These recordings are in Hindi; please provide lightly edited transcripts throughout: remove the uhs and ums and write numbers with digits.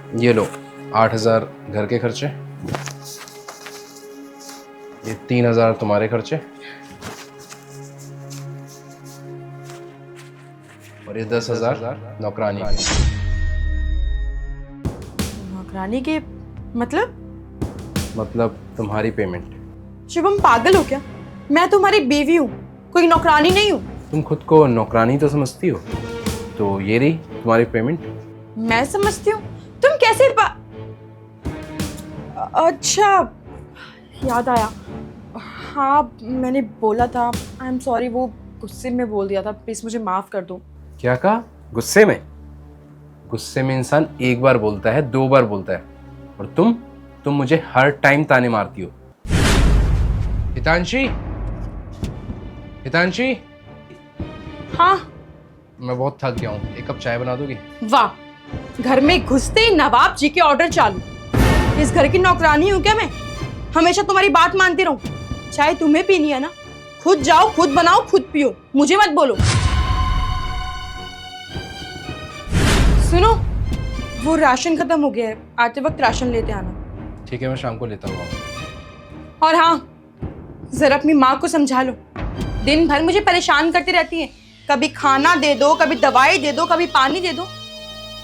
ये लो 8,000 घर के खर्चे, ये 3,000 तुम्हारे खर्चे और ये 10,000 नौकरानी के। नौकरानी के मतलब तुम्हारी पेमेंट। शुभम पागल हो क्या? मैं तुम्हारी बीवी हूँ, कोई नौकरानी नहीं हूँ। तुम खुद को नौकरानी तो समझती हो, तो ये रही तुम्हारी पेमेंट। मैं समझती हूँ? तुम कैसे अच्छा, याद आया। हाँ, मैंने बोला था। आई एम सॉरी, वो गुस्से में बोल दिया था। प्लीज मुझे माफ कर दो। क्या कहा? गुस्से में? गुस्से में इंसान एक बार बोलता है, 2 बार बोलता है, और तुम मुझे हर टाइम ताने मारती हो। हितांशी, हितांशी। हाँ। मैं बहुत थक गया हूँ, 1 कप चाय बना दोगी? वाह, घर में घुसते ही नवाब जी के ऑर्डर चालू। इस घर की नौकरानी हूँ क्या मैं? हमेशा तुम्हारी बात मानती रहूं? चाय तुम्हें पीनी है ना, खुद जाओ, खुद बनाओ, खुद पियो, मुझे मत बोलो। सुनो, वो राशन खत्म हो गया है, आते वक्त राशन लेते आना। ठीक है, मैं शाम को लेता हूँ। और हाँ, जरा अपनी माँ को समझा लो, दिन भर मुझे परेशान करती रहती है। कभी खाना दे दो, कभी दवाई दे दो, कभी पानी दे दो।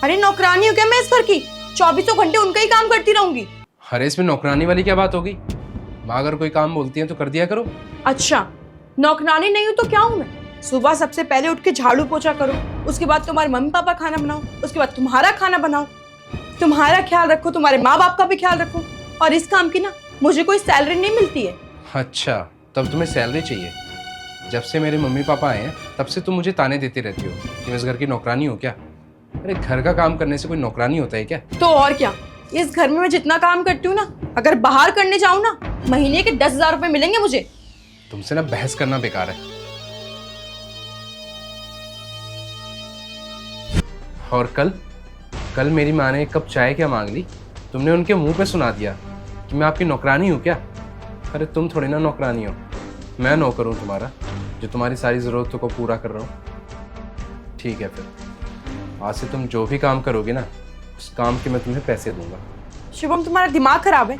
अरे नौकरानी हूँ क्या मैं इस घर की? 24 घंटे उनका ही काम करती रहूंगी? अरे इसमें नौकरानी वाली क्या बात होगी? माँ अगर कोई काम बोलती है तो कर दिया करो। अच्छा, नौकरानी नहीं हूँ तो क्या हूँ मैं? सुबह सबसे पहले उठ के झाड़ू पोछा करो, उसके बाद तुम्हारे मम्मी पापा खाना बनाओ, उसके बाद तुम्हारा खाना बनाओ, तुम्हारा ख्याल रखो, तुम्हारे माँ बाप का भी ख्याल रखो। और इस काम की ना मुझे कोई सैलरी नहीं मिलती है। अच्छा, तब तुम्हें सैलरी चाहिए? जब से मेरे मम्मी पापा आए हैं तब से तुम मुझे ताने देती रहती हो कि मैं इस घर की नौकरानी हूँ क्या? अरे घर का काम करने से कोई नौकरानी होता है क्या? तो और क्या, इस घर में मैं जितना काम करती हूँ ना, अगर बाहर करने जाऊँ ना, महीने के 10,000 रुपए मिलेंगे मुझे। तुमसे ना बहस करना बेकार है। और कल मेरी माँ ने 1 कप चाय क्या मांग ली, तुमने उनके मुंह पे सुना दिया कि मैं आपकी नौकरानी हूँ क्या? अरे तुम थोड़ी ना नौकरानी हो, मैं नौकर हूँ तुम्हारा, जो तुम्हारी सारी ज़रूरतों को पूरा कर रहा हूँ। ठीक है, फिर आज से तुम जो भी काम करोगे ना, उस काम के मैं तुम्हें पैसे दूंगा। शुभम, तुम्हारा दिमाग खराब है?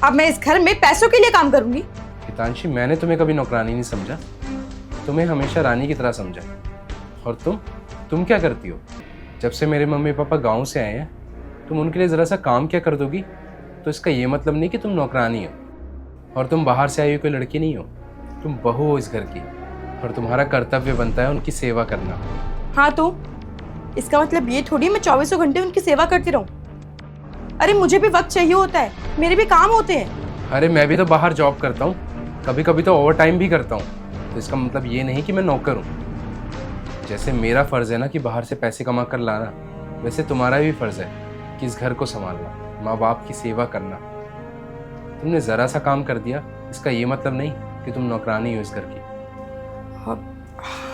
अब मैं इस घर में पैसों के लिए काम करूंगी? हितांशी, मैंने तुम्हें कभी नौकरानी नहीं समझा, तुम्हें हमेशा रानी की तरह समझा। और तुम क्या करती हो? जब से मेरे मम्मी पापा गांव से आए हैं, तुम उनके लिए ज़रा सा काम क्या कर दोगी? तो इसका ये मतलब नहीं कि तुम नौकरानी हो, और तुम बाहर से आई हुई कोई लड़की नहीं हो, तुम बहू हो इस घर की, और तुम्हारा कर्तव्य बनता है उनकी सेवा करना। हाँ, तो इसका मतलब ये थोड़ी मैं 24 घंटे उनकी सेवा करती रहूं? अरे मुझे भी वक्त चाहिए होता है, मेरे भी काम होते हैं। अरे मैं भी तो बाहर जॉब करता हूँ, कभी कभी तो ओवर टाइम भी करता हूँ, तो इसका मतलब ये नहीं कि मैं नौकर हूँ। जैसे मेरा फ़र्ज़ है ना कि बाहर से पैसे कमा कर लाना, वैसे तुम्हारा भी फ़र्ज़ है कि इस घर को संभालना, माँ बाप की सेवा करना। तुमने ज़रा सा काम कर दिया, इसका ये मतलब नहीं कि तुम नौकरानी हो इस घर की।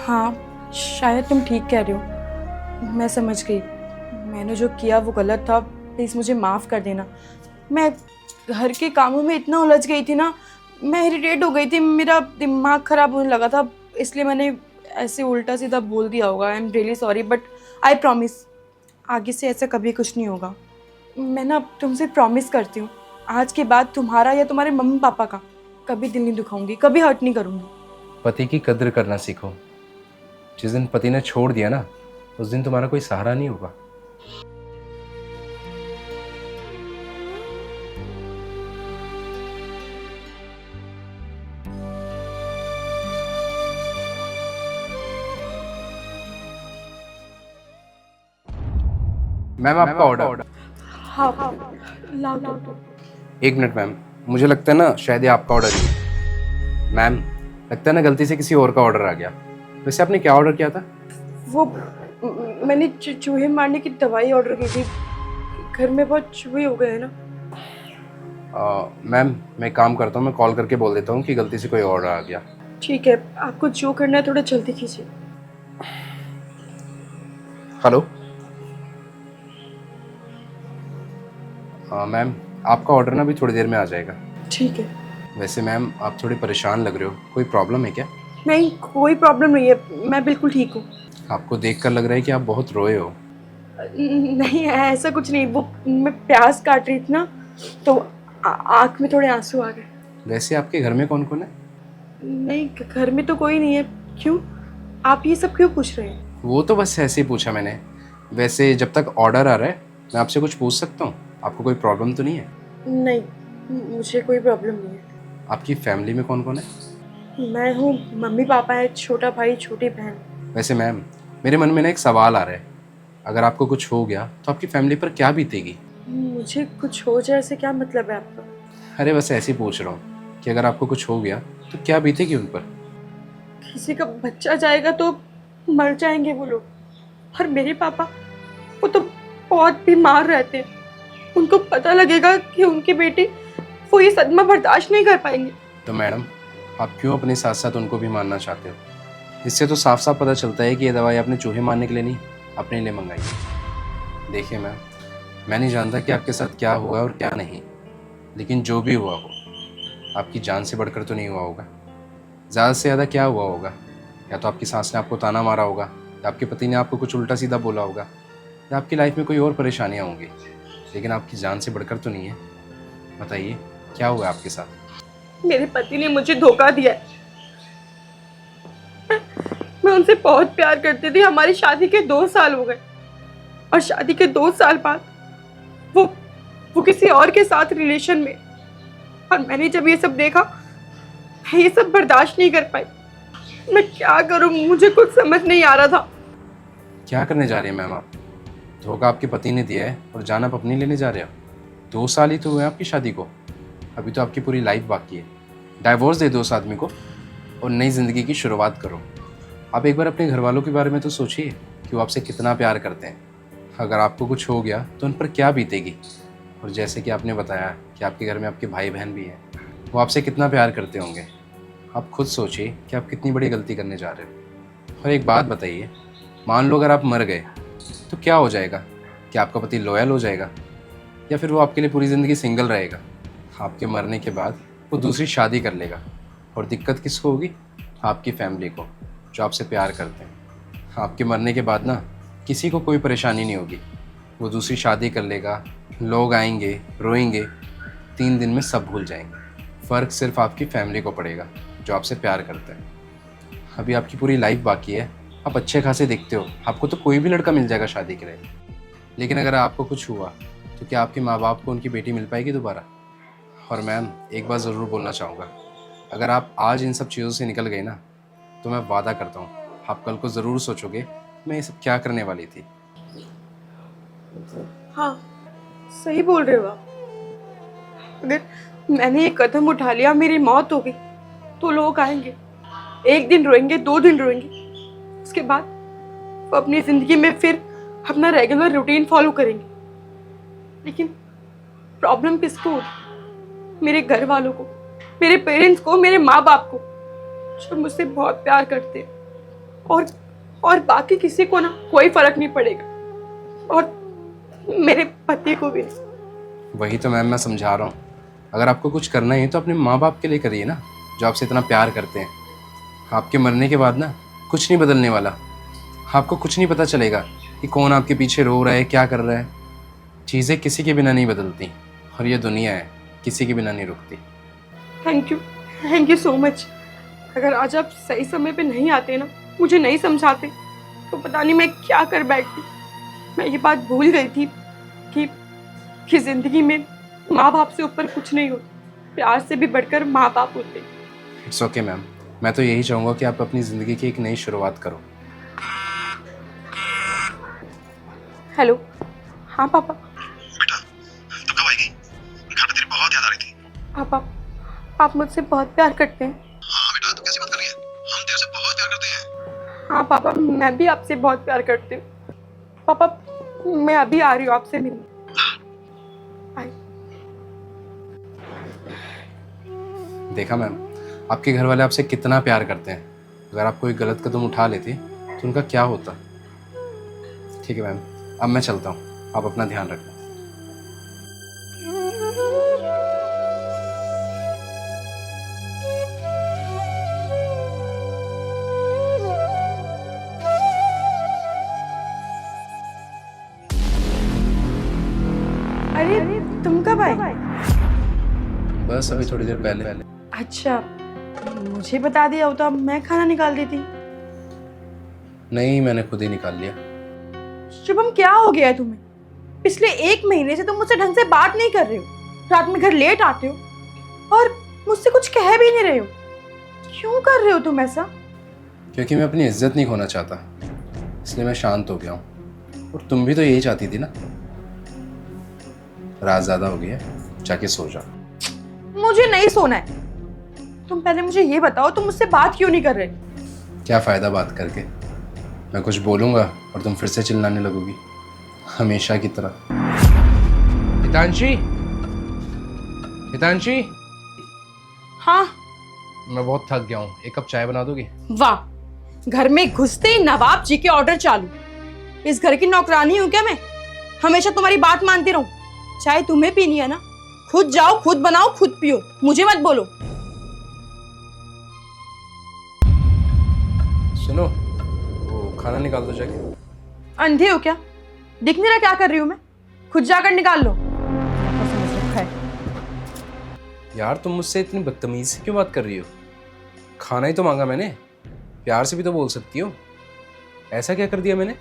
हाँ, शायद तुम ठीक कह रहे हो, मैं समझ गई। मैंने जो किया वो गलत था, प्लीज़ मुझे माफ़ कर देना। मैं घर के कामों में इतना उलझ गई थी ना, मैं इरिटेट हो गई थी, मेरा दिमाग ख़राब होने लगा था, इसलिए मैंने ऐसे उल्टा सीधा बोल दिया होगा। I am really sorry, but I promise आगे से ऐसा कभी कुछ नहीं होगा। मैं ना तुमसे प्रॉमिस करती हूँ, आज के बाद तुम्हारा या तुम्हारे मम्मी पापा का कभी दिल नहीं दुखाऊंगी, कभी हर्ट नहीं करूँगी। पति की कद्र करना सीखो। जिस दिन पति ने छोड़ दिया ना, उस दिन तुम्हारा कोई सहारा नहीं होगा। मैम, आपका ऑर्डर। हाँ, लाओ दो। 1 मिनट मैम, मुझे लगता है ना शायद ये आपका ऑर्डर ही है। मैम, लगता है ना गलती से किसी और का ऑर्डर आ गया। वैसे आपने क्या ऑर्डर किया था? वो मैंने चूहे मारने की दवाई ऑर्डर की थी, घर में बहुत चूहे हो गए हैं ना। मैम, मैं काम करता हूँ, मैं कॉल करके बोल देता हूँ कि गलती से कोई ऑर्डर आ गया। ठीक है, आपको जो करना है थोड़ा जल्दी कीजिए। हेलो। मैम, आपका ऑर्डर ना अभी थोड़ी देर में आ जाएगा। ठीक है। वैसे मैम, आप थोड़ी परेशान लग रहे हो, कोई प्रॉब्लम है क्या? नहीं, कोई प्रॉब्लम नहीं है, मैं बिल्कुल ठीक हूँ। आपको देखकर लग रहा है कि आप बहुत रोए हो। नहीं ऐसा कुछ नहीं, वो मैं प्याज काट रही थी ना, तो आँख में थोड़े आंसू आ गए। वैसे आपके घर में कौन कौन है? नहीं, घर में तो कोई नहीं है। क्यों, आप ये सब क्यों पूछ रहे हैं? वो तो बस ऐसे ही पूछा मैंने। वैसे जब तक ऑर्डर आ रहा है मैं आपसे कुछ पूछ सकता हूँ? आपको कोई प्रॉब्लम तो नहीं है? नहीं, मुझे कोई प्रॉब्लम नहीं है। आपकी फैमिली में कौन कौन है? मैं हूँ, मम्मी पापा है, छोटा भाई छोटी बहन। वैसे मैम, मेरे मन में ना एक सवाल आ रहा है। अगर आपको कुछ हो गया तो आपकी फैमिली पर क्या बीतेगी? मुझे कुछ हो जाए से क्या मतलब है आपका? अरे बस ऐसे ही पूछ रहा हूँ कि अगर आपको कुछ हो गया तो क्या बीतेगी उन पर? किसी का बच्चा जाएगा तो मर जाएंगे वो लोग, और मेरे पापा, वो तो बहुत बीमार रहते हैं। उनको पता लगेगा कि उनकी बेटी, वो ये सदमा बर्दाश्त नहीं कर पाएंगे। तो मैडम, आप क्यों अपने साथ साथ उनको भी मारना चाहते हो? इससे तो साफ साफ पता चलता है कि ये दवाई आपने चूहे मारने के लिए नहीं, अपने लिए मंगाई है। देखिए मैम, मैं नहीं जानता कि आपके साथ क्या हुआ और क्या नहीं, लेकिन जो भी हुआ हो, आपकी जान से बढ़कर तो नहीं हुआ होगा। ज़्यादा से ज़्यादा क्या हुआ होगा? या तो आपकी सास ने आपको ताना मारा होगा, या आपके पति ने आपको कुछ उल्टा सीधा बोला होगा, या आपकी लाइफ में कोई और परेशानियाँ होंगी, लेकिन आपकी जान से बढ़कर तो नहीं है। बताइए, क्या हुआ आपके साथ? मेरे पति ने मुझे धोखा दिया है। मैं उनसे बहुत प्यार करती थी। हमारी शादी के 2 साल हो गए, और शादी के 2 साल बाद वो वो किसी और के साथ रिलेशन में। और मैंने जब ये सब देखा, मैं ये सब बर्दाश्त नहीं कर पाई। मैं क्या करूं, मुझे कुछ समझ नहीं आ रहा था। क्या करने जा रही हैं मैम आप? धोखा आपके पति ने दिया है और जान आप अपनी लेने जा रहे हो। 2 साल ही तो हुए आपकी शादी को, अभी तो आपकी पूरी लाइफ बाकी है। डाइवोर्स दे दो उस आदमी को और नई ज़िंदगी की शुरुआत करो। आप एक बार अपने घर वालों के बारे में तो सोचिए कि वो आपसे कितना प्यार करते हैं। अगर आपको कुछ हो गया तो उन पर क्या बीतेगी। और जैसे कि आपने बताया कि आपके घर में आपके भाई बहन भी हैं, वो आपसे कितना प्यार करते होंगे। आप खुद सोचिए कि आप कितनी बड़ी गलती करने जा रहे हो। और एक बात बताइए, मान लो अगर आप मर गए तो क्या हो जाएगा? क्या आपका पति लॉयल हो जाएगा, या फिर वो आपके लिए पूरी ज़िंदगी सिंगल रहेगा? आपके मरने के बाद वो दूसरी शादी कर लेगा, और दिक्कत किसको होगी? आपकी फैमिली को, जो आपसे प्यार करते हैं। आपके मरने के बाद ना किसी को कोई परेशानी नहीं होगी। वो दूसरी शादी कर लेगा, लोग आएंगे, रोएंगे, 3 दिन में सब भूल जाएंगे। फ़र्क सिर्फ आपकी फैमिली को पड़ेगा, जो आपसे प्यार करते हैं। अभी आपकी पूरी लाइफ बाकी है। आप अच्छे खासे दिखते हो, आपको तो कोई भी लड़का मिल जाएगा शादी के लिए। लेकिन अगर आपको कुछ हुआ तो क्या आपके माँ बाप को उनकी बेटी मिल पाएगी दोबारा? और मैम, एक बात ज़रूर बोलना चाहूँगा, अगर आप आज इन सब चीज़ों से निकल गए ना, तो मैं वादा करता हूँ आप कल को ज़रूर सोचोगे मैं ये सब क्या करने वाली थी। हाँ, सही बोल रहे हो आप। अगर मैंने ये कदम उठा लिया, मेरी मौत हो गई, तो लोग आएंगे, 1 दिन रोएंगे, 2 दिन रोएंगे, उसके बाद वो अपनी जिंदगी में फिर अपना रेगुलर रूटीन फॉलो करेंगे। लेकिन प्रॉब्लम किसको होगी? मेरे घर वालों को, मेरे पेरेंट्स को, मेरे माँ बाप को, जो मुझसे बहुत प्यार करते हैं। और बाकी किसी को ना कोई फर्क नहीं पड़ेगा, और मेरे पति को भी नहीं। वही तो मैम मैं समझा रहा हूँ, अगर आपको कुछ करना ही है तो अपने माँ बाप के लिए करिए ना, जो आपसे इतना प्यार करते हैं। आपके मरने के बाद ना कुछ नहीं बदलने वाला। आपको कुछ नहीं पता चलेगा कि कौन आपके पीछे रो रहा है, क्या कर रहा है। चीज़ें किसी के बिना नहीं बदलती, और ये दुनिया है, किसी के बिना नहीं रुकती। Thank you so much. अगर आज आप सही समय पे नहीं आते ना, मुझे नहीं समझाते, तो पता नहीं मैं क्या कर बैठती। मैं ये बात भूल गई थी कि जिंदगी में माँ बाप से ऊपर कुछ नहीं होता, प्यार से भी बढ़कर माँ बाप होते। इट्स ओके मैम, मैं तो यही चाहूँगा कि आप अपनी ज़िंदगी की एक नई शुरुआत करो। हेलो, हाँ पापा। बेटा, तू कब आएगी? घर पे तेरी बहुत याद आ रही थी। पापा, आप मुझसे बहुत प्यार करते हैं। हाँ बेटा, तू कैसी बात कर रही है? हम तेरे से बहुत प्यार करते हैं। हाँ पापा, मैं भी आपसे बहुत प्यार करती हूँ। पापा, मैं अभी आ रही हूँ आपसे मिलने। बाय। देखा मैम, आपके घर वाले आपसे कितना प्यार करते हैं। अगर आप कोई गलत कदम उठा लेते तो उनका क्या होता। ठीक है मैम, अब मैं चलता हूँ, आप अपना ध्यान रखना। अरे तुम कब आए? बस अभी थोड़ी देर पहले। अच्छा, मुझे बता दिया होता मैं खाना निकाल देती। नहीं, मैंने खुद ही निकाल लिया। शुभम, क्या हो गया है तुम्हें? पिछले 1 महीने से तुम मुझसे ढंग से बात नहीं कर रहे हो, रात में घर लेट आते हो और मुझसे कुछ कह भी नहीं रहे हो। क्यों कर रहे हो तुम ऐसा? क्योंकि मैं अपनी इज्जत नहीं खोना चाहता, इसलिए मैं शांत हो गया हूँ। और तुम भी तो यही चाहती थी ना। रात ज़्यादा हो गई है, जाके सो जाओ। मुझे नहीं सोना है। तुम पहले मुझे ये बताओ, तुम मुझसे बात क्यों नहीं कर रहे? क्या फ़ायदा बात करके? मैं कुछ बोलूँगा और तुम फिर से चिल्लाने लगोगी, हमेशा की तरह। हितांशी, हितांशी, हाँ। मैं बहुत थक गया हूँ, 1 कप चाय बना दोगी? वाह, घर में घुसते ही नवाब जी के ऑर्डर चालू। इस घर की नौकरानी हूँ क्या मैं? हमेशा तुम्हारी बात मानती रहूं? चाय तुम्हें पीनी है ना, खुद जाओ, खुद बनाओ, खुद पियो, मुझे मत बोलो। सुनो, वो खाना निकाल दो जाके। अंधे हो क्या? दिख नहीं रहा क्या कर रही हूँ मैं? खुद जाकर निकाल लो। क्या समझ रखा है? यार, तुम मुझसे इतनी बदतमीजी से क्यों बात कर रही हो? खाना ही तो मांगा मैंने, प्यार से भी तो बोल सकती हो। ऐसा क्या कर दिया मैंने?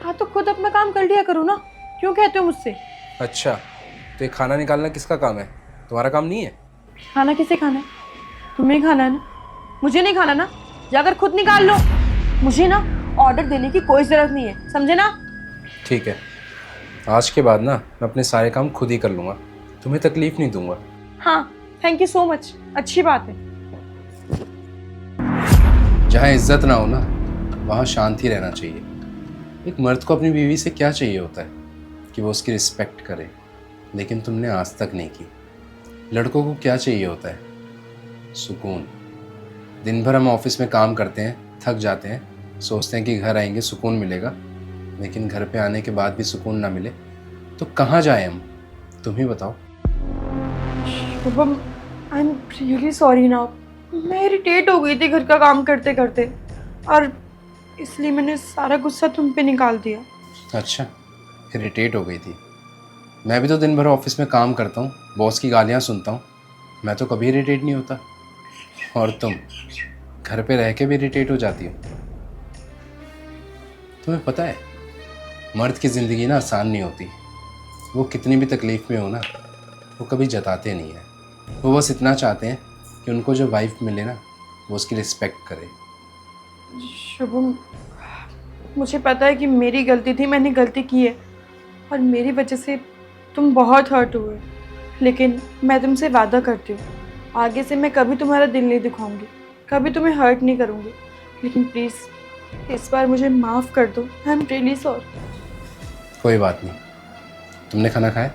हाँ तो खुद अपना काम कर लिया करो ना, क्यों कहते हो मुझसे? अच्छा, तो ये खाना निकालना किसका काम है? तुम्हारा काम नहीं है? खाना किसे खाना है? तुम्हें खाना है ना, मुझे नहीं खाना ना। जाकर खुद निकाल लो। मुझे ना ऑर्डर देने की कोई जरूरत नहीं है, समझे ना? ठीक है, आज के बाद ना मैं अपने सारे काम खुद ही कर लूँगा, तुम्हें तकलीफ नहीं दूंगा। हाँ, थैंक यू सो मच, अच्छी बात है। जहाँ इज्जत ना हो ना, वहाँ शांति रहना चाहिए। एक मर्द को अपनी बीवी से क्या चाहिए होता है कि वो उसकी रिस्पेक्ट करे, लेकिन तुमने आज तक नहीं की। लड़कों को क्या चाहिए होता है? सुकून। दिन भर हम ऑफिस में काम करते हैं, थक जाते हैं, सोचते हैं कि घर आएंगे सुकून मिलेगा, लेकिन घर पे आने के बाद भी सुकून ना मिले तो कहाँ जाए हम? तुम ही बताओ। Shubham, I am really sorry ना। मैं इरिटेट हो गई थी घर का काम करते करते, और इसलिए मैंने सारा गुस्सा तुम पे निकाल दिया। अच्छा, इरिटेट हो गई थी? मैं भी तो दिन भर ऑफिस में काम करता हूँ, बॉस की गालियाँ सुनता हूँ, मैं तो कभी इरिटेट नहीं होता। और तुम घर पे रह के भी इरिटेट हो जाती हो। तुम्हें पता है, मर्द की ज़िंदगी ना आसान नहीं होती। वो कितनी भी तकलीफ़ में हो ना, वो कभी जताते नहीं हैं। वो बस इतना चाहते हैं कि उनको जो वाइफ मिले ना, वो उसकी रिस्पेक्ट करे। शुभम, मुझे पता है कि मेरी गलती थी, मैंने गलती की है और मेरी वजह से तुम बहुत हर्ट हुए, लेकिन मैं तुमसे वादा करती हूँ आगे से मैं कभी तुम्हारा दिल नहीं दुखाऊंगी, कभी तुम्हें हर्ट नहीं करूँगी। लेकिन प्लीज़ इस बार मुझे माफ़ कर दो। I am really sorry. कोई बात नहीं। तुमने खाना खाया?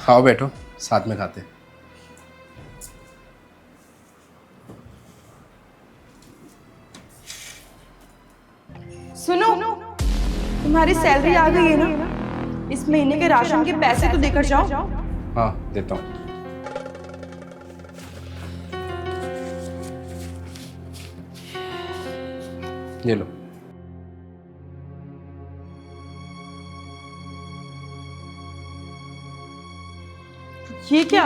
आओ बैठो, साथ में खाते। सुनो, तुम्हारी सैलरी आ गई है ना, इस महीने के राशन के पैसे तो देकर जाओ। हाँ, देता हूँ। ये लो। ये क्या?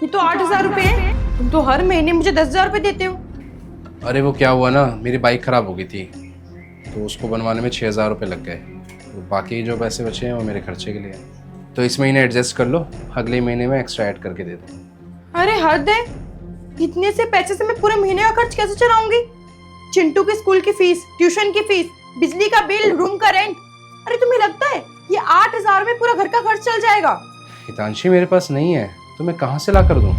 ये तो 8,000 रुपए है। तुम तो हर महीने मुझे 10,000 रुपए देते हो। अरे वो क्या हुआ ना, मेरी बाइक ख़राब हो गई थी, तो उसको बनवाने में 6,000 रुपये लग गए। तो बाकी जो पैसे बचे हैं वो मेरे खर्चे के लिए हैं। तो इस महीने एडजस्ट कर लो, अगले महीने में एक्स्ट्रा ऐड करके दे दो। अरे हद है, इतने से पैसे से मैं पूरे महीने का खर्च कैसे चलाऊंगी? चिंटू की स्कूल की फीस, ट्यूशन की फीस, बिजली का बिल, रूम का रेंट। अरे तुम्हें लगता है ये 8,000 में पूरा घर का खर्च चल जाएगा? हितांशी, मेरे पास नहीं है तो मैं कहाँ से ला कर दूँ?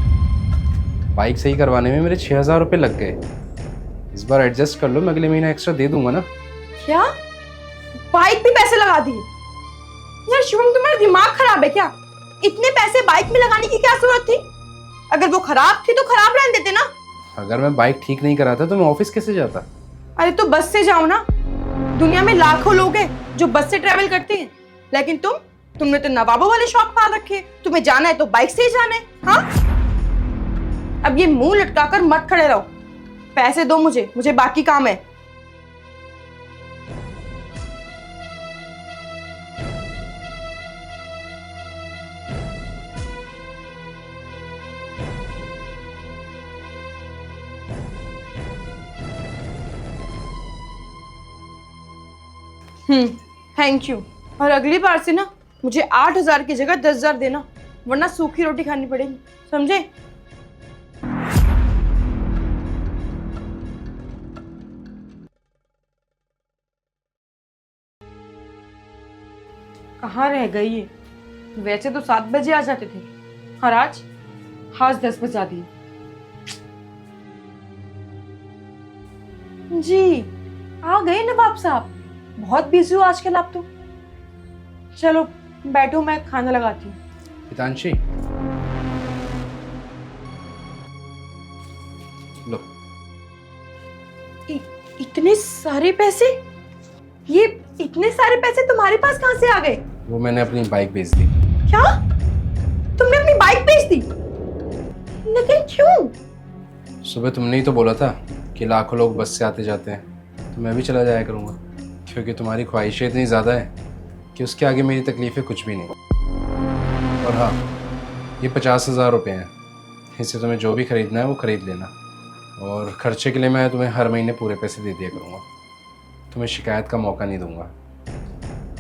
बाइक सही करवाने में मेरे 6,000 रुपये लग गए। इस बार एडजस्ट कर लो, मैं अगले महीना एक्स्ट्रा दे दूंगा ना। क्या? बाइक भी पैसे लगा दिए? यार शुभम, तुम्हारा दिमाग खराब है क्या? इतने पैसे बाइक में लगाने की क्या जरूरत थी? अगर वो खराब थी तो खराब रहने देते ना। अगर मैं बाइक ठीक नहीं कराता तो मैं ऑफिस कैसे जाता? अरे तो बस से जाओ ना। दुनिया में लाखों लोग हैं जो बस से ट्रेवल करते हैं, लेकिन तुमने तो नवाबों वाले शौक पाल रखे। तुम्हें जाना है तो बाइक से ही जाना है। हाँ, अब ये मुंह लटकाकर मत खड़े रहो। पैसे दो मुझे बाकी काम है। Thank you. और अगली बार से ना मुझे 8,000 की जगह 10,000 देना, वरना सूखी रोटी खानी पड़ेगी, समझे? कहाँ रह गई ये? वैसे तो 7 बजे आ जाते थे और आज 10 बजा दिए। जी आ गए नवाब साहब, बहुत बिजी हो आजकल आप तो। चलो बैठो, मैं खाना लगाती हूँ। हितांशी, लो। इतने सारे पैसे? ये इतने सारे पैसे तुम्हारे पास कहाँ से आ गए? वो मैंने अपनी बाइक बेच दी। क्या? तुमने अपनी बाइक बेच दी? लेकिन क्यों? सुबह तुमने ही तो बोला था कि लाखों लोग बस से आते जाते हैं, तो मैं भी चला जाया करूँगा, क्योंकि तुम्हारी ख्वाहिशें इतनी ज़्यादा है कि उसके आगे मेरी तकलीफ़ें कुछ भी नहीं। और हाँ, ये 50,000 रुपये हैं, इससे तुम्हें जो भी ख़रीदना है वो ख़रीद लेना, और खर्चे के लिए मैं तुम्हें हर महीने पूरे पैसे दे दिया करूँगा। तुम्हें शिकायत का मौका नहीं दूँगा,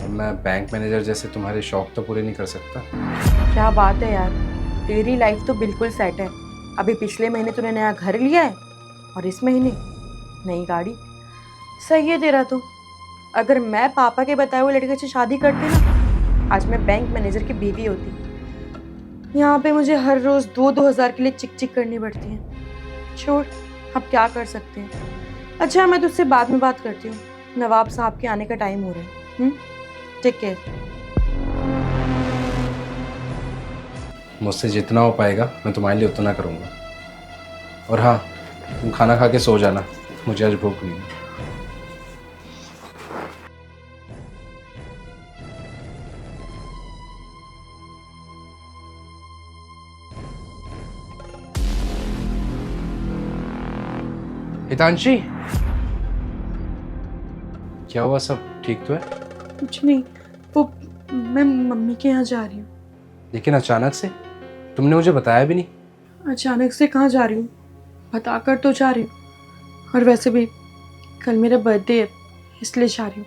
और मैं बैंक मैनेजर जैसे तुम्हारे शौक़ तो पूरे नहीं कर सकता। क्या बात है यार, तेरी लाइफ तो बिल्कुल सेट है। अभी पिछले महीने तूने नया घर लिया है और इस महीने नई गाड़ी। सही है तेरा तो। अगर मैं पापा के बताए हुए लड़के से शादी करती ना, आज मैं बैंक मैनेजर की बीवी होती। यहाँ पे मुझे हर रोज़ 2-2 हज़ार के लिए चिक चिक करनी पड़ती है। छोड़, अब क्या कर सकते हैं। अच्छा, मैं तुझसे बाद में बात करती हूँ, नवाब साहब के आने का टाइम हो रहा है। Take care. मुझसे जितना हो पाएगा मैं तुम्हारे लिए उतना करूँगा। और हाँ, तुम खाना खा के सो जाना, मुझे आज भूख नहीं है। हितांशी, क्या हुआ? सब ठीक तो है? कुछ नहीं, वो मैं मम्मी के यहाँ जा रही हूँ। लेकिन अचानक से तुमने मुझे बताया भी नहीं। अचानक से कहाँ जा रही हूँ, बताकर तो जा रही हूँ। और वैसे भी कल मेरा बर्थडे है, इसलिए जा रही हूँ।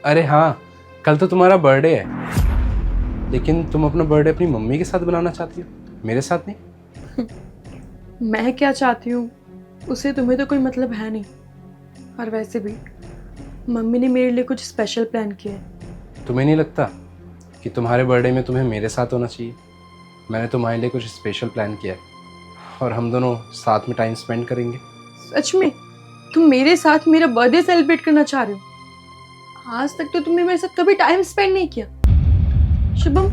अरे हाँ, कल तो तुम्हारा बर्थडे है, लेकिन तुम अपना बर्थडे अपनी मम्मी के साथ बनाना चाहती हो, मेरे साथ नहीं। मैं क्या चाहती हूँ उसे तुम्हें तो कोई मतलब है नहीं। और वैसे भी मम्मी ने मेरे लिए कुछ स्पेशल प्लान किया है। तुम्हें नहीं लगता कि तुम्हारे बर्थडे में तुम्हें मेरे साथ होना चाहिए? मैंने तुम्हारे लिए कुछ स्पेशल प्लान किया है, और हम दोनों साथ में टाइम स्पेंड करेंगे। सच में तुम मेरे साथ मेरा बर्थडे सेलिब्रेट करना चाह रहे हो? आज तक तो तुमने मेरे साथ कभी टाइम स्पेंड नहीं किया। शुभम,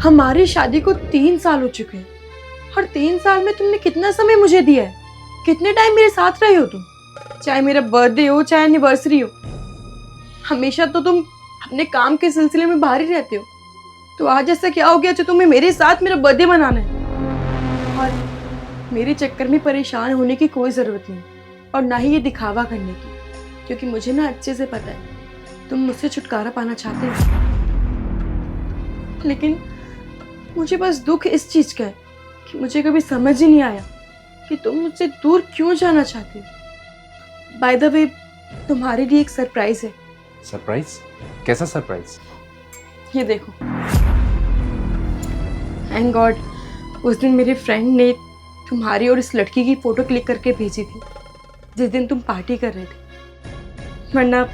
हमारी शादी को 3 साल हो चुके हैं, और 3 साल में तुमने कितना समय मुझे दिया है, कितने टाइम मेरे साथ रहे हो तुम। चाहे मेरा बर्थडे हो, चाहे एनिवर्सरी हो, हमेशा तो तुम अपने काम के सिलसिले में बाहर ही रहते हो। तो आज ऐसा क्या हो गया जो तुम्हें मेरे साथ मेरा बर्थडे मनाना है? और मेरे चक्कर में परेशान होने की कोई ज़रूरत नहीं, और ना ही ये दिखावा करने की, क्योंकि मुझे ना अच्छे से पता है तुम मुझसे छुटकारा पाना चाहते हो। लेकिन मुझे बस दुख इस चीज़ का है कि मुझे कभी समझ ही नहीं आया कि तुम मुझसे दूर क्यों जाना चाहती हो। बाय द वे, तुम्हारे लिए एक सरप्राइज है। सरप्राइज? कैसा सरप्राइज? ये देखो। थैंक गॉड, उस दिन मेरे फ्रेंड ने तुम्हारी और इस लड़की की फोटो क्लिक करके भेजी थी जिस दिन तुम पार्टी कर रहे थे, वरना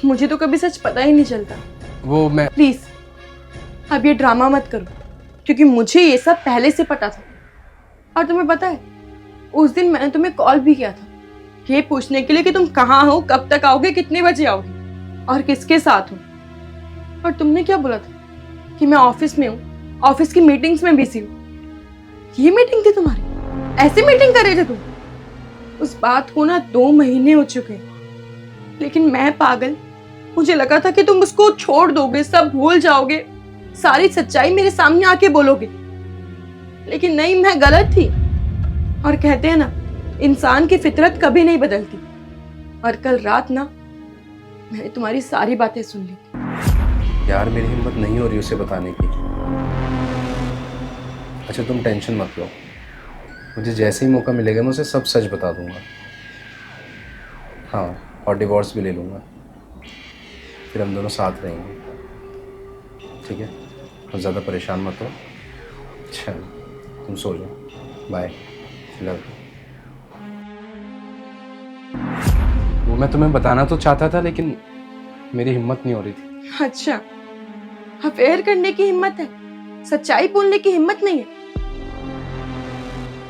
मुझे तो कभी सच पता ही नहीं चलता। वो मैं प्लीज अब ये ड्रामा मत करो, क्योंकि मुझे ये सब पहले से पता था। और तुम्हें पता है, उस दिन मैंने तुम्हें कॉल भी किया था ये पूछने के लिए कि तुम कहाँ हो, कब तक आओगे, कितने बजे आओगे और किसके साथ हो। और तुमने क्या बोला था कि मैं ऑफिस में हूँ, ऑफिस की मीटिंग्स में बिजी हूँ। ये मीटिंग थी तुम्हारी? ऐसे मीटिंग कर रहे थे तुम? उस बात को ना 2 महीने हो चुके हैं, लेकिन मैं पागल, मुझे लगा था कि तुम उसको छोड़ दोगे, सब भूल जाओगे, सारी सच्चाई मेरे सामने आके बोलोगे। लेकिन नहीं, मैं गलत थी। और कहते हैं ना, इंसान की फितरत कभी नहीं बदलती। और कल रात ना मैंने तुम्हारी सारी बातें सुन ली। यार, मेरी हिम्मत नहीं हो रही उसे बताने की। अच्छा, तुम टेंशन मत लो, मुझे जैसे ही मौका मिलेगा मैं उसे सब सच बता दूंगा। हाँ, और डिवोर्स भी ले लूँगा। फिर हम दोनों साथ रहेंगे, ठीक है? और ज़्यादा परेशान मत हो। चल तुम सो जाओ, बाय, लव। वो मैं तुम्हें बताना तो चाहता था लेकिन मेरी हिम्मत नहीं हो रही थी। अच्छा, अफेयर करने की हिम्मत है, सच्चाई बोलने की हिम्मत नहीं है।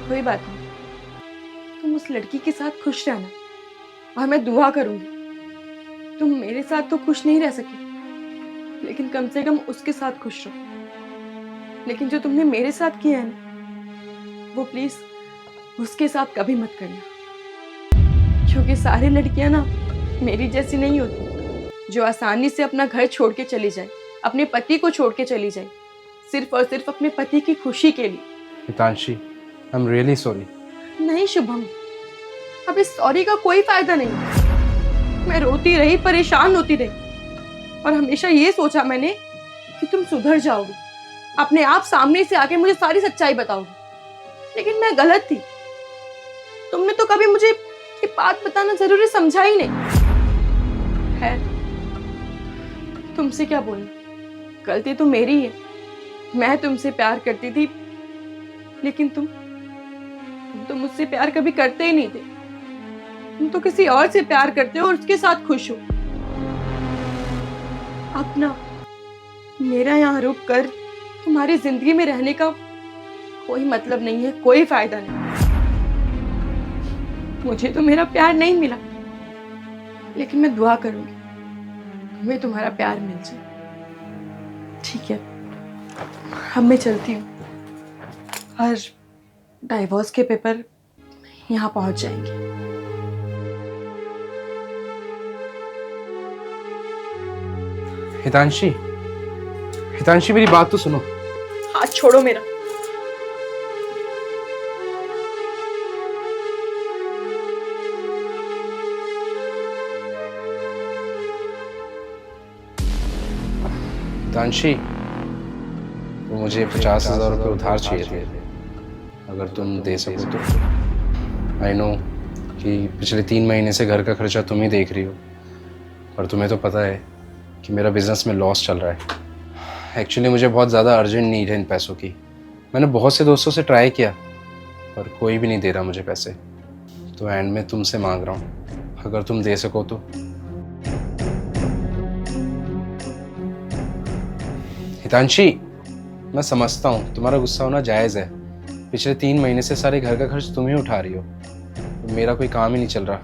कोई बात नहीं, तुम उस लड़की के साथ खुश रहना और मैं दुआ करूंगी। तुम मेरे साथ तो खुश नहीं रह सकी, लेकिन कम से कम उसके साथ खुश रहो। लेकिन जो तुमने मेरे साथ किया है ना, वो प्लीज उसके साथ कभी मत करना, क्योंकि सारी लड़कियां ना मेरी जैसी नहीं होती जो आसानी से अपना घर छोड़ के चली जाए, अपने पति को छोड़ के चली जाए, सिर्फ और सिर्फ अपने पति की खुशी के लिए। हितांशी, आई एम रियली सॉरी। नहीं शुभम, अब इस सॉरी का कोई फायदा नहीं। मैं रोती रही, परेशान होती रही और हमेशा ये सोचा मैंने कि तुम सुधर जाओगे, अपने आप सामने से आके मुझे सारी सच्चाई बताओगे, लेकिन मैं गलत थी। तुमने तो कभी मुझे ये बात बताना जरूरी समझा ही नहीं है। तुमसे क्या बोलना, गलती तो मेरी है। मैं तुमसे प्यार करती थी, लेकिन तुम तो मुझसे प्यार कभी करते ही नहीं थे। तुम तो किसी और से प्यार करते हो और उसके साथ खुश हो। अब ना मेरा यहाँ रुक कर तुम्हारी जिंदगी में रहने का कोई मतलब नहीं है, कोई फायदा नहीं। मुझे तो मेरा प्यार नहीं मिला, लेकिन मैं दुआ करूंगी तुम्हें तुम्हारा प्यार मिल जाए। ठीक है, अब मैं चलती हूँ और डाइवोर्स के पेपर यहाँ पहुंच जाएंगे। हितांशी, हितांशी मेरी बात तो सुनो। हाथ छोड़ो मेरा। हितांशी, तो मुझे 50,000 रुपये उधार चाहिए थे, अगर तुम दे सको तो। आई नो कि पिछले 3 महीने से घर का खर्चा तुम ही देख रही हो, और तुम्हें तो पता है कि मेरा बिजनेस में लॉस चल रहा है। एक्चुअली मुझे बहुत ज़्यादा अर्जेंट नीड है इन पैसों की। मैंने बहुत से दोस्तों से ट्राई किया, पर कोई भी नहीं दे रहा मुझे पैसे। तो एंड में तुमसे मांग रहा हूँ, अगर तुम दे सको तो। हितांशी, मैं समझता हूँ तुम्हारा गुस्सा होना जायज़ है। पिछले 3 महीने से सारे घर का खर्च तुम ही उठा रही हो, तो मेरा कोई काम ही नहीं चल रहा।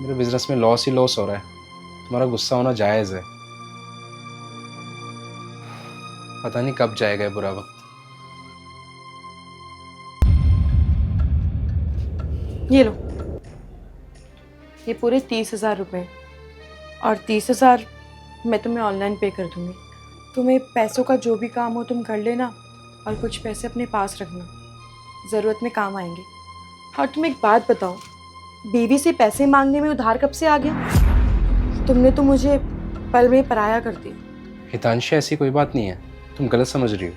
मेरे बिजनेस में लॉस ही लॉस हो रहा है। तुम्हारा गुस्सा होना जायज़ है। पता नहीं कब जाएगा ये बुरा वक्त। ये लो, ये पूरे 30,000 रुपये, और 30,000 मैं तुम्हें ऑनलाइन पे कर दूंगी। तुम्हें पैसों का जो भी काम हो तुम कर लेना, और कुछ पैसे अपने पास रखना, ज़रूरत में काम आएंगे। और तुम एक बात बताओ, बीवी से पैसे मांगने में उधार कब से आ गया? तुमने तो मुझे पल में पराया कर दिया। हितांशी, ऐसी कोई बात नहीं है, तुम गलत समझ रही हो।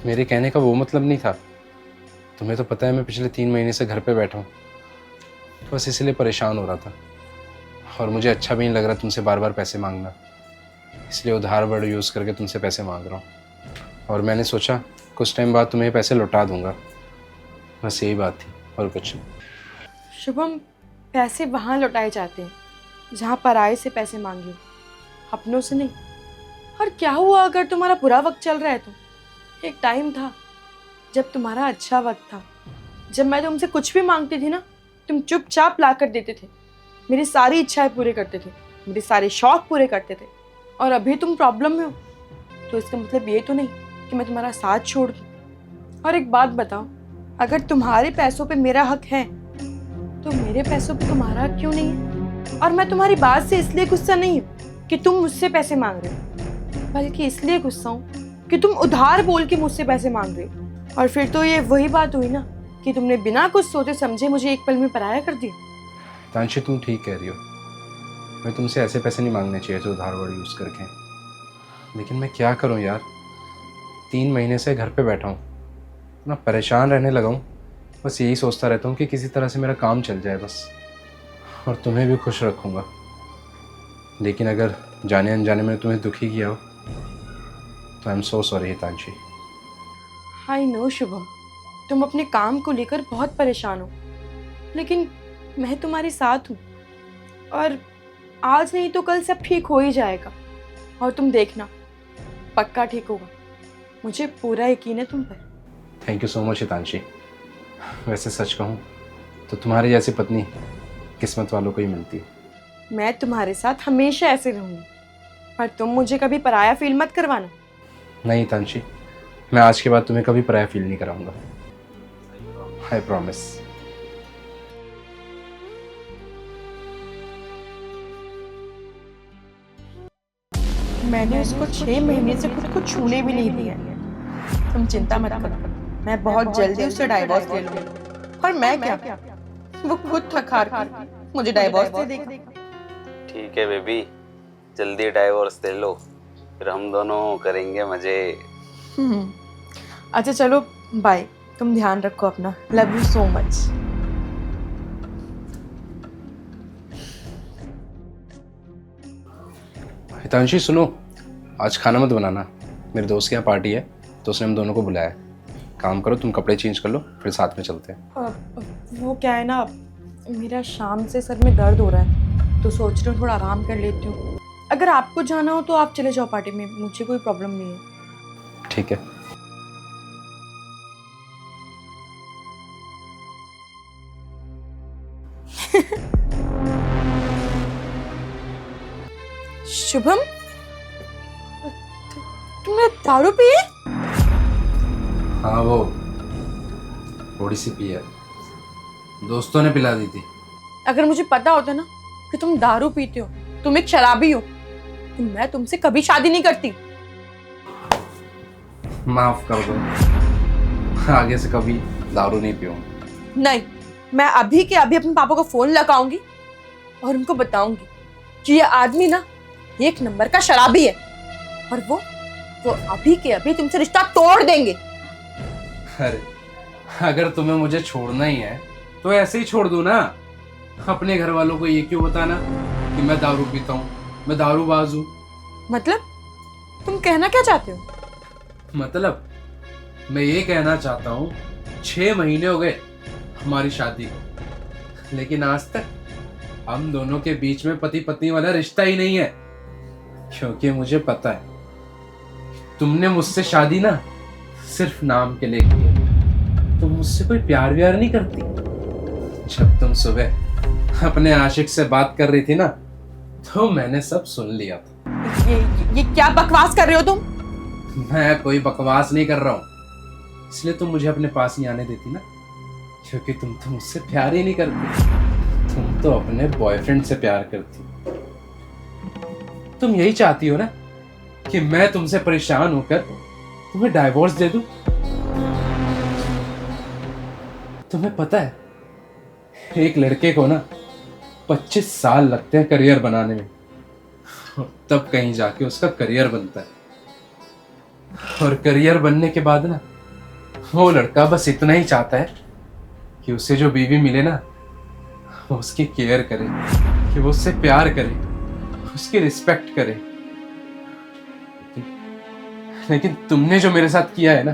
मेरे कहने का वो मतलब नहीं था। तुम्हें तो पता है मैं पिछले 3 महीने से घर पे बैठा हूँ, तो बस इसलिए परेशान हो रहा था, और मुझे अच्छा भी नहीं लग रहा तुमसे बार बार पैसे मांगना, इसलिए उधार वर्ड यूज़ करके तुमसे पैसे मांग रहा हूँ। और मैंने सोचा कुछ टाइम बाद तुम्हें पैसे लौटा दूंगा, बस यही बात थी, और कुछ नहीं। शुभम, पैसे वहाँ लौटाए जाते हैं जहाँ पराये से पैसे मांगे, अपनों से नहीं। और क्या हुआ अगर तुम्हारा बुरा वक्त चल रहा है तो? एक टाइम था जब तुम्हारा अच्छा वक्त था, जब मैं तुमसे कुछ भी मांगती थी ना, तुम चुपचाप ला कर देते थे, मेरी सारी इच्छाएं पूरे करते थे, मेरे सारे शौक पूरे करते थे। और अभी तुम प्रॉब्लम में हो, तो इसका मतलब ये तो नहीं कि मैं तुम्हारा साथ छोड़ दूँ। और एक बात बताओ, अगर तुम्हारे पैसों पे मेरा हक है, तो मेरे पैसों पे तुम्हारा हक क्यों नहीं है? और मैं तुम्हारी बात से इसलिए गुस्सा नहीं हूँ कि तुम मुझसे पैसे मांग रहे हो, बल्कि इसलिए गुस्सा हूँ कि तुम उधार बोल के मुझसे पैसे मांग रहे हो। और फिर तो ये वही बात हुई ना कि तुमने बिना कुछ सोचे समझे मुझे एक पल में पराया कर दिया। हितांशी, तुम ठीक कह रही हो, मैं तुमसे ऐसे पैसे नहीं मांगने चाहिए थे उधार वर्ड यूज़ करके, लेकिन मैं क्या करूं यार। 3 महीने से घर पे बैठा हूं, ना परेशान रहने लगा हूं। बस यही सोचता रहता हूं कि किसी तरह से मेरा काम चल जाए बस, और तुम्हें भी खुश रखूंगा। लेकिन अगर जाने अनजाने में तुम्हें दुखी किया हो तो I am so sorry Hitanshi. I know Shubham, तुम अपने काम को लेकर बहुत परेशान हो, लेकिन मैं तुम्हारे साथ हूँ और आज नहीं तो कल सब ठीक हो ही जाएगा। और तुम देखना, पक्का ठीक होगा, मुझे पूरा यकीन है तुम पर। Thank you so much Hitanshi. वैसे सच कहूँ तो तुम्हारी जैसी पत्नी किस्मत वालों को ही मिलती है। मैं तुम्हारे साथ हमेशा ऐसे रहूंगी, पर तुम मुझे कभी पराया फील मत करवाना। नहीं हितांशी, मैं आज के बाद तुम्हें कभी पराया फील नहीं कराऊंगा, आई प्रॉमिस। मैंने उसको 6 महीने से खुद को छूने भी नहीं दिया। तुम चिंता मत करो, मैं बहुत जल्दी उससे डाइवोर्स ले लूंगी। और मैं क्या, वो खुद थक हार कर मुझे डाइवोर्स दे देगा। ठीक है बेबी, जल्दी डाइवोर्स दे लो, फिर हम दोनों करेंगे मजे। अच्छा चलो बाय, तुम ध्यान रखो अपना। Love you so much. Hitanshi सुनो, आज खाना मत बनाना, मेरे दोस्त के यहाँ पार्टी है तो उसने हम दोनों को बुलाया है। काम करो, तुम कपड़े चेंज कर लो, फिर साथ में चलते हैं। वो क्या है ना, मेरा शाम से सर में दर्द हो रहा है तो सोच रही हूँ थोड़ा आराम कर लेती हूँ। अगर आपको जाना हो तो आप चले जाओ पार्टी में, मुझे कोई प्रॉब्लम नहीं है। ठीक है। शुभम, तुमने दारू पी है? हाँ, वो थोड़ी सी पी है, दोस्तों ने पिला दी थी। अगर मुझे पता होता ना कि तुम दारू पीते हो, तुम एक शराबी हो, तो मैं तुमसे कभी शादी नहीं करती। माफ कर दो, आगे से कभी दारू नहीं पीऊंगा। नहीं, मैं अभी के अभी अपने पापा को फोन लगाऊंगी और उनको बताऊंगी कि ये आदमी ना एक नंबर का शराबी है और वो अभी के अभी तुमसे रिश्ता तोड़ देंगे। अरे अगर तुम्हें मुझे छोड़ना ही है तो ऐसे ही छोड़ दो ना। अपने घर वालों को ये क्यों बताना कि मैं दारू पीता हूँ, मैं दारूबाज हूँ। मतलब तुम कहना क्या चाहते हो? मतलब मैं ये कहना चाहता हूँ, 6 महीने हो गए हमारी शादी को, लेकिन आज तक हम दोनों के बीच में पति पत्नी वाला रिश्ता ही नहीं है। क्योंकि मुझे पता है तुमने मुझसे शादी ना सिर्फ नाम के लिए की है। तुम मुझसे कोई प्यार व्यार नहीं करती। जब तुम सुबह अपने आशिक से बात कर रही थी ना, तो मैंने सब सुन लिया था। ये क्या बकवास कर रहे हो तुम? मैं कोई बकवास नहीं कर रहा हूँ, इसलिए तुम मुझे अपने पास नहीं आने देती ना, क्योंकि तुम तो मुझसे प्यार ही नहीं करती। तुम तो अपने बॉयफ्रेंड से प्यार करती। तुम यही चाहती हो ना कि मैं तुमसे परेशान होकर तुम्हें डाइवोर्स दे दूं। तुम्हें पता है एक लड़के को ना 25 साल लगते हैं करियर बनाने में, तब कहीं जाके उसका करियर बनता है। और करियर बनने के बाद ना वो लड़का बस इतना ही चाहता है कि उसे जो बीवी मिले ना वो उसकी केयर करे, कि वो उससे प्यार करे, उसकी रिस्पेक्ट करे। लेकिन तुमने जो मेरे साथ किया है ना,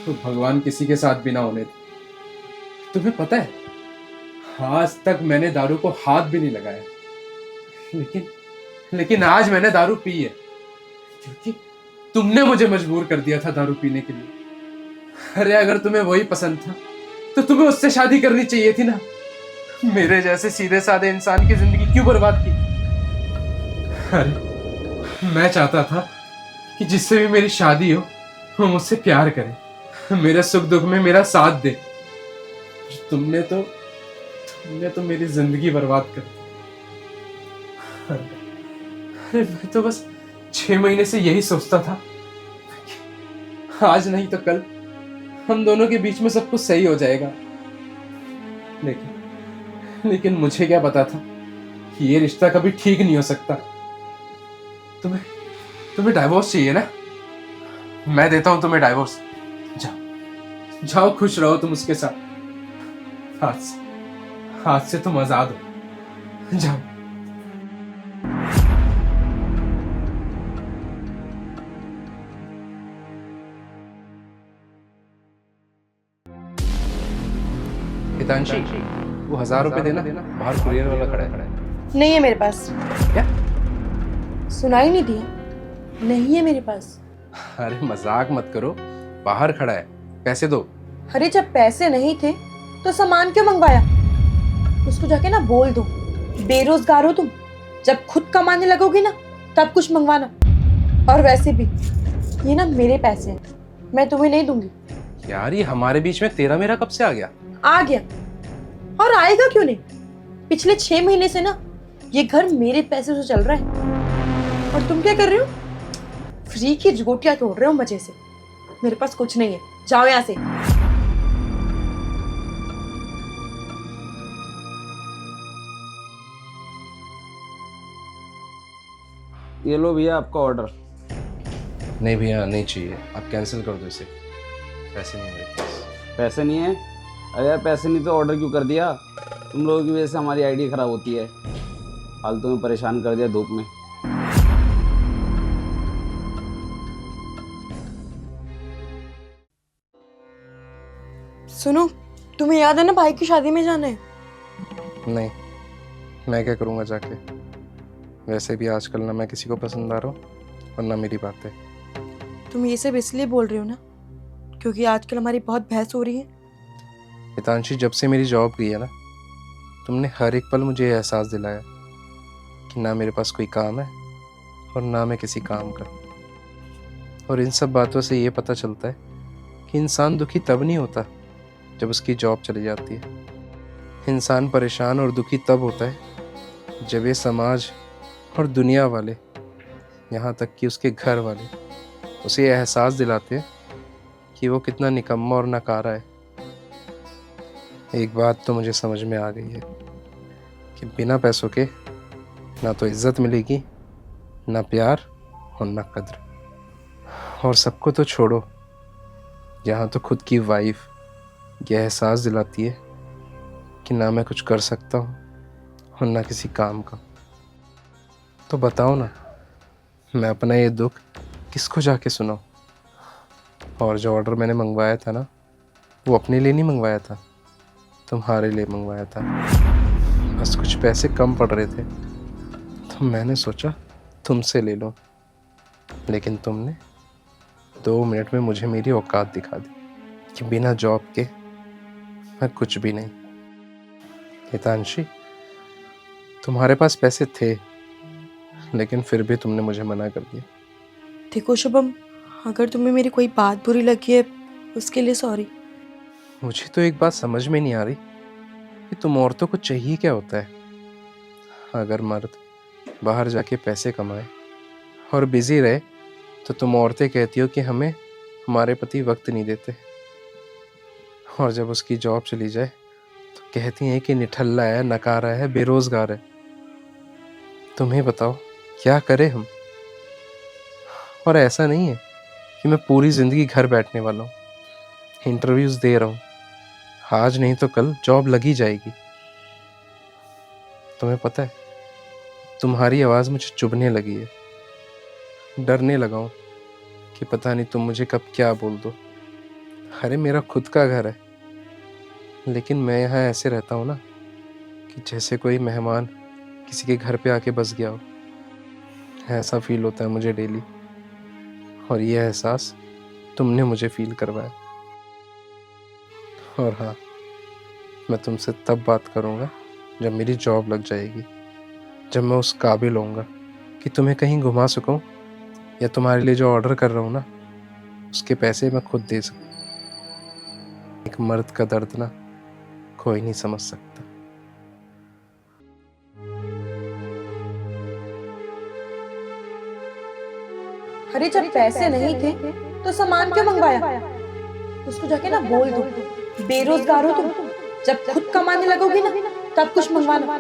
तो भगवान किसी के साथ भी ना होने दे। तुम्हें पता है आज तक मैंने दारू को हाथ भी नहीं लगाया, लेकिन आज मैंने दारू पी है क्योंकि तुमने मुझे मजबूर कर दिया था दारू पीने के लिए। अरे अगर तुम्हें वही पसंद था तो तुम्हें उससे शादी करनी चाहिए थी ना। मेरे जैसे सीधे साधे इंसान की जिंदगी क्यों बर्बाद की? अरे मैं चाहता था कि जिससे भी मेरी शादी हो वो मुझसे प्यार करे, मेरे सुख दुख में मेरा साथ दे। तुमने तो मेरी जिंदगी बर्बाद कर दी। अरे मैं तो बस 6 महीने से यही सोचता था कि आज नहीं तो कल हम दोनों के बीच में सब कुछ सही हो जाएगा। लेकिन मुझे क्या पता था कि ये रिश्ता कभी ठीक नहीं हो सकता। तुम्हें डाइवोर्स चाहिए ना? मैं देता हूं तुम्हें डाइवोर्स। जाओ खुश रहो तुम उसके साथ। आज से तुम आजाद हो। जाओ। हितांशी, वो 1000 रुपये देना, बाहर कुरियर वाला खड़ा है। नहीं है मेरे पास। क्या? सुनाई नहीं दिया? नहीं है मेरे पास। अरे मजाक मत करो, बाहर खड़ा है, पैसे दो। अरे जब पैसे नहीं थे तो सामान क्यों मंगवाया? उसको जाके ना बोल दो, बेरोजगार हो तुम, जब खुद कमाने लगोगी ना तब कुछ मंगवाना। और वैसे भी ये ना मेरे पैसे हैं, मैं तुम्हें नहीं दूंगी। यार ये हमारे बीच में तेरा मेरा कब से आ गया? आ गया, और आएगा क्यों नहीं। पिछले 6 महीने से ना ये घर मेरे पैसे से चल रहा है, और तुम क्या कर रहे हो? फ्री की रोटियां तोड़ रहे हो मजे से। मेरे पास कुछ नहीं है, जाओ यहाँ से। ये लो भैया आपका ऑर्डर। नहीं भैया नहीं चाहिए, आप कैंसिल कर दो इसे, पैसे नहीं मेरे पास। पैसे नहीं है? अरे यार पैसे नहीं तो ऑर्डर क्यों कर दिया? तुम लोगों की वजह से हमारी आईडी खराब होती है, फालतू में परेशान कर दिया धूप में। सुनो, तुम्हें याद है ना भाई की शादी में जाना है? नहीं, मैं क्या करूँगा जाके? वैसे भी आजकल ना मैं किसी को पसंद आ रहा हूँ और ना मेरी बातें। तुम ये सब इसलिए बोल रहे हो ना क्योंकि आजकल हमारी बहुत बहस हो रही है। हितांशी, जब से मेरी जॉब गई है ना, तुमने हर एक पल मुझे ये एहसास दिलाया कि ना मेरे पास कोई काम है और ना मैं किसी काम का। और इन सब बातों से ये पता चलता है कि इंसान दुखी तब नहीं होता जब उसकी जॉब चली जाती है। इंसान परेशान और दुखी तब होता है जब ये समाज और दुनिया वाले, यहाँ तक कि उसके घर वाले, उसे ये एहसास दिलाते हैं कि वो कितना निकम्मा और नकारा है। एक बात तो मुझे समझ में आ गई है कि बिना पैसों के ना तो इज्जत मिलेगी, ना प्यार और ना कद्र। और सबको तो छोड़ो, यहाँ तो खुद की वाइफ ये एहसास दिलाती है कि ना मैं कुछ कर सकता हूँ और ना किसी काम का। तो बताओ ना, मैं अपना ये दुख किसको जाके सुनाऊं? और जो ऑर्डर मैंने मंगवाया था ना, वो अपने लिए नहीं मंगवाया था, तुम्हारे लिए मंगवाया था। बस कुछ पैसे कम पड़ रहे थे तो मैंने सोचा तुमसे ले लूं, लेकिन तुमने 2 मिनट में मुझे मेरी औकात दिखा दी कि बिना जॉब के मैं कुछ भी नहीं। हितांशी, तुम्हारे पास पैसे थे लेकिन फिर भी तुमने मुझे मना कर दिया। देखो शुभम, अगर तुम्हें मेरी कोई बात बुरी लगी है उसके लिए सॉरी। मुझे तो एक बात समझ में नहीं आ रही कि तुम औरतों को चाहिए क्या होता है। अगर मर्द बाहर जाके पैसे कमाए और बिजी रहे तो तुम औरतें कहती हो कि हमें हमारे पति वक्त नहीं देते, और जब उसकी जॉब चली जाए तो कहती हैं कि निठल्ला है, नकारा है, बेरोजगार है। तुम्हें बताओ क्या करें हम? और ऐसा नहीं है कि मैं पूरी ज़िंदगी घर बैठने वाला हूँ, इंटरव्यूज़ दे रहा हूँ, आज नहीं तो कल जॉब लगी जाएगी। तुम्हें पता है, तुम्हारी आवाज़ मुझे चुभने लगी है, डरने लगा हूँ कि पता नहीं तुम मुझे कब क्या बोल दो। अरे मेरा खुद का घर है, लेकिन मैं यहाँ ऐसे रहता हूँ ना कि जैसे कोई मेहमान किसी के घर पे आके बस गया हो। ऐसा फील होता है मुझे डेली, और ये एहसास तुमने मुझे फील करवाया। और हाँ, मैं तुमसे तब बात करूँगा जब मेरी जॉब लग जाएगी, जब मैं उस काबिल होऊंगा कि तुम्हें कहीं घुमा सकूं, या तुम्हारे लिए जो ऑर्डर कर रहा हूँ ना उसके पैसे मैं खुद दे सकूं। एक मर्द का दर्द ना कोई नहीं समझ सकता। अरे जब पैसे नहीं थे तो सामान क्यों मंगवाया? उसको जाके ना बोल दो, बेरोजगार हो तुम, जब खुद कमाने लगोगी ना तब कुछ मंगवाना।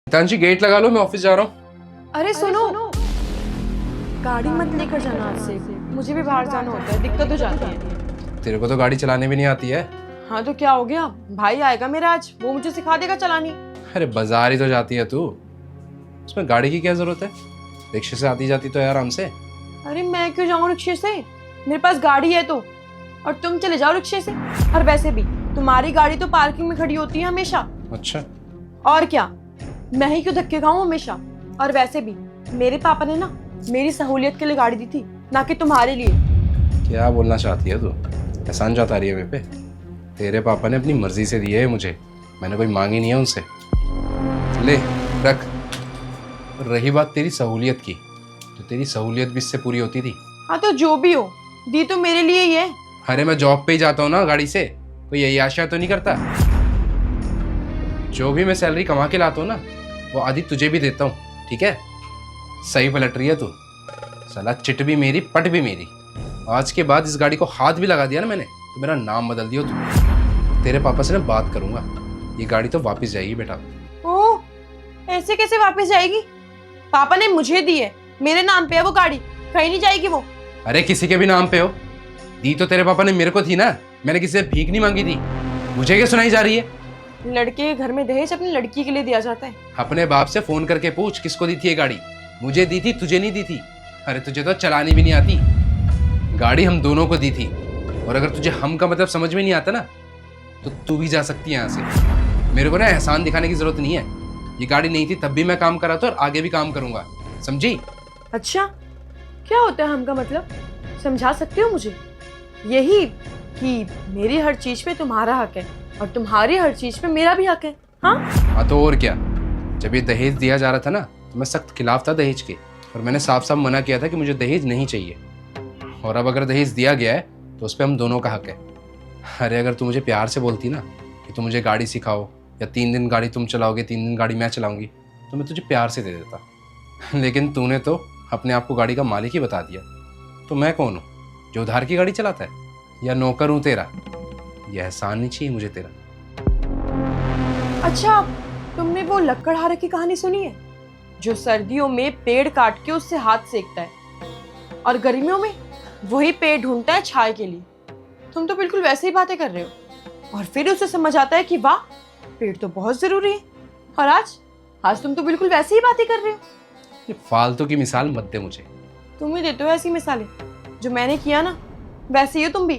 हितांशी, गेट लगा लो, मैं ऑफिस जा रहा हूँ। अरे सुनो, गाड़ी मत लेकर जाना आज से, मुझे भी बाहर जाना होता है, दिक्कत हो जाती है। तेरे को तो गाड़ी चलाने भी नहीं आती है। हाँ तो क्या हो गया, भाई आएगा मेरा आज, वो मुझे सिखा देगा चलानी। अरे बाजार ही तो जाती है तू, उसमें गाड़ी की क्या जरूरत है? रिक्शे से आती जाती तो है आराम से। अरे मैं क्यों जाऊं रिक्शे से, मेरे पास गाड़ी है तो, और तुम चले जाओ रिक्शे से। और वैसे भी तुम्हारी गाड़ी तो पार्किंग में खड़ी होती है हमेशा। अच्छा, और क्या, मैं ही क्यों धक्के खाऊं हमेशा। और वैसे भी मेरे पापा ने ना मेरी सहूलियत के लिए गाड़ी दी थी, ना कि तुम्हारे लिए। क्या बोलना चाहती है तू? एहसान जता रही है मेरे पे? तेरे पापा ने अपनी मर्जी से दिए है मुझे, मैंने कोई मांगी नहीं है उनसे। ले रख। रही बात तेरी सहूलियत की, तो तेरी सहूलियत भी इससे पूरी होती थी। हाँ तो जो भी हो, दी तो मेरे लिए ही है। अरे मैं जॉब पे ही जाता हूँ ना गाड़ी से, कोई यही आशा तो नहीं करता। जो भी मैं सैलरी कमा के लाता हूँ ना, वो आधी तुझे भी देता हूँ, ठीक है? सही पलट रही है तू। साला चिट भी मेरी, पट भी मेरी। आज के बाद इस गाड़ी को हाथ भी लगा दिया ना मैंने, तो मेरा नाम बदल दियो तू। तेरे पापा से ना बात करूंगा, ये गाड़ी तो वापस जाएगी बेटा। ओह, ऐसे कैसे वापस जाएगी? पापा ने मुझे दी है, मेरे नाम पे है वो गाड़ी, कहीं नहीं जाएगी वो। अरे किसी के भी नाम पे हो, दी तो तेरे पापा ने मेरे को थी ना, मैंने किसी से भीख नहीं मांगी थी। मुझे क्या सुनाई जा रही है? लड़के के घर में दहेज अपनी लड़की के लिए दिया जाता है। अपने बाप से फोन करके पूछ किसको दी थी ये गाड़ी। मुझे दी थी, तुझे नहीं दी थी। अरे तुझे तो चलानी भी नहीं आती। गाड़ी हम दोनों को दी थी, और अगर तुझे हम का मतलब समझ में नहीं आता ना, तो तू भी जा सकती है यहाँ से। मेरे को ना एहसान दिखाने की जरूरत नहीं है। ये गाड़ी नहीं थी तब भी मैं काम कर रहा था और आगे भी काम करूंगा, समझी? अच्छा, क्या होता है हम का मतलब, समझा सकते हो मुझे? यही कि मेरी हर चीज पे तुम्हारा हक है और तुम्हारी हर चीज पे मेरा भी हक है। हाँ तो और क्या। जब ये दहेज दिया जा रहा था ना, तो मैं सख्त खिलाफ था दहेज के, और मैंने साफ साफ मना किया था कि मुझे दहेज नहीं चाहिए। और अब अगर दहेज दिया गया है तो उस पर हम दोनों का हक है। अरे अगर तू मुझे प्यार से बोलती ना कि तुम मुझे गाड़ी सिखाओ, या 3 दिन गाड़ी तुम चलाओगे 3 दिन गाड़ी मैं चलाऊंगी, तो मैं तुझे प्यार से दे देता। लेकिन तूने तो अपने आप को गाड़ी का मालिक ही बता दिया। तो मैं कौन हूँ, जो उधार की गाड़ी चलाता है, या नौकर हूँ तेरा? यह एहसान नहीं चाहिए मुझे तेरा। अच्छा, तुमने वो लक्कड़हारे की कहानी सुनी है, जो सर्दियों में पेड़ काट के उससे हाथ सेकता है और गर्मियों में वही पेड़ ढूंढता है छाए के लिए? तुम तो बिल्कुल वैसे ही बातें कर रहे हो, और फिर उसे समझ आता है कि वाह, पेड़ तो बहुत जरूरी है। और आज तुम तो बिल्कुल वैसे ही बातें कर रहे हो। ये फालतू की मिसाल मत दे मुझे। तुम ही देते हो ऐसी मिसालें। जो मैंने किया ना, वैसे ही हो तुम भी।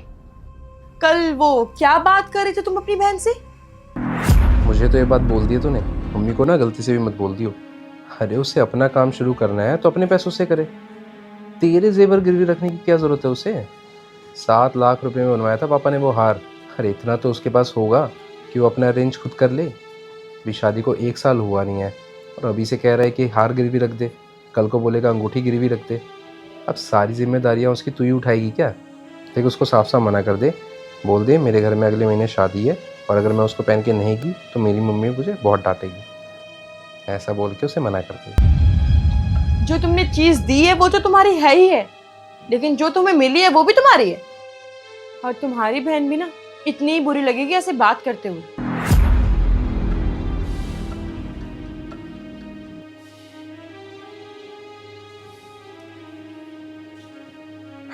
कल वो क्या बात कर रहे थे तुम अपनी बहन से? मुझे तो ये बात बोल दी है तूने, मम्मी को ना गलती से भी मत बोल दियो। अरे उसे अपना काम शुरू करना है तो अपने पैसों से करे। तेरे जेवर गिरवी रखने की क्या जरूरत है उसे? 7 लाख रुपए में बनवाया था पापा ने वो हार। अरे इतना तो उसके पास होगा कि वो अपना अरेंज खुद कर ले। अभी शादी को 1 साल हुआ नहीं है, और अभी से कह रहा है कि हार गिरवी रख दे, कल को बोलेगा अंगूठी गिरवी रख दे। अब सारी जिम्मेदारियाँ उसकी तू ही उठाएगी क्या? देख, उसको साफ साफ मना कर दे, बोल दे मेरे घर में अगले महीने शादी है, और अगर मैं उसको पहन के नहीं गई तो मेरी मम्मी मुझे बहुत डांटेगी। ऐसा बोल के उसे मना कर दे। जो तुमने चीज दी है वो तो तुम्हारी है ही है, लेकिन जो तुम्हें मिली है वो भी तुम्हारी है। और तुम्हारी बहन भी ना इतनी ही बुरी लगेगी ऐसे बात करते हुए।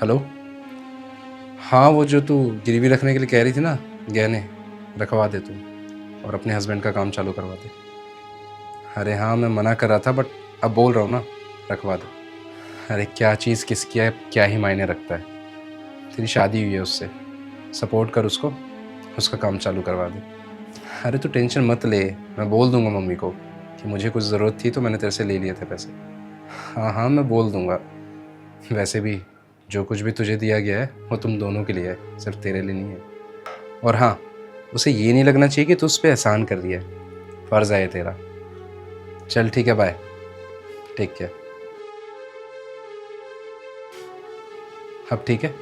हेलो, हाँ वो जो तू गिरवी रखने के लिए कह रही थी ना, गहने रखवा दे तू, और अपने हस्बैंड का काम चालू करवा दे। अरे हाँ, मैं मना कर रहा था, बट अब बोल रहा हूँ ना, रखवा दे। अरे क्या चीज़ किसकी है क्या ही मायने रखता है। तेरी शादी हुई है उससे, सपोर्ट कर उसको, उसका काम चालू करवा दे। अरे तू टेंशन मत ले, मैं बोल दूंगा मम्मी को कि मुझे कुछ ज़रूरत थी तो मैंने तेरे से ले लिए थे पैसे। हाँ हाँ, मैं बोल दूंगा। वैसे भी जो कुछ भी तुझे दिया गया है वो तुम दोनों के लिए है, सिर्फ तेरे लिए नहीं है। और हाँ, उसे ये नहीं लगना चाहिए कि तू उस पर एहसान कर दिया है, फ़र्ज़ है ये तेरा। चल ठीक है, बाय, टेक केयर। अब ठीक है।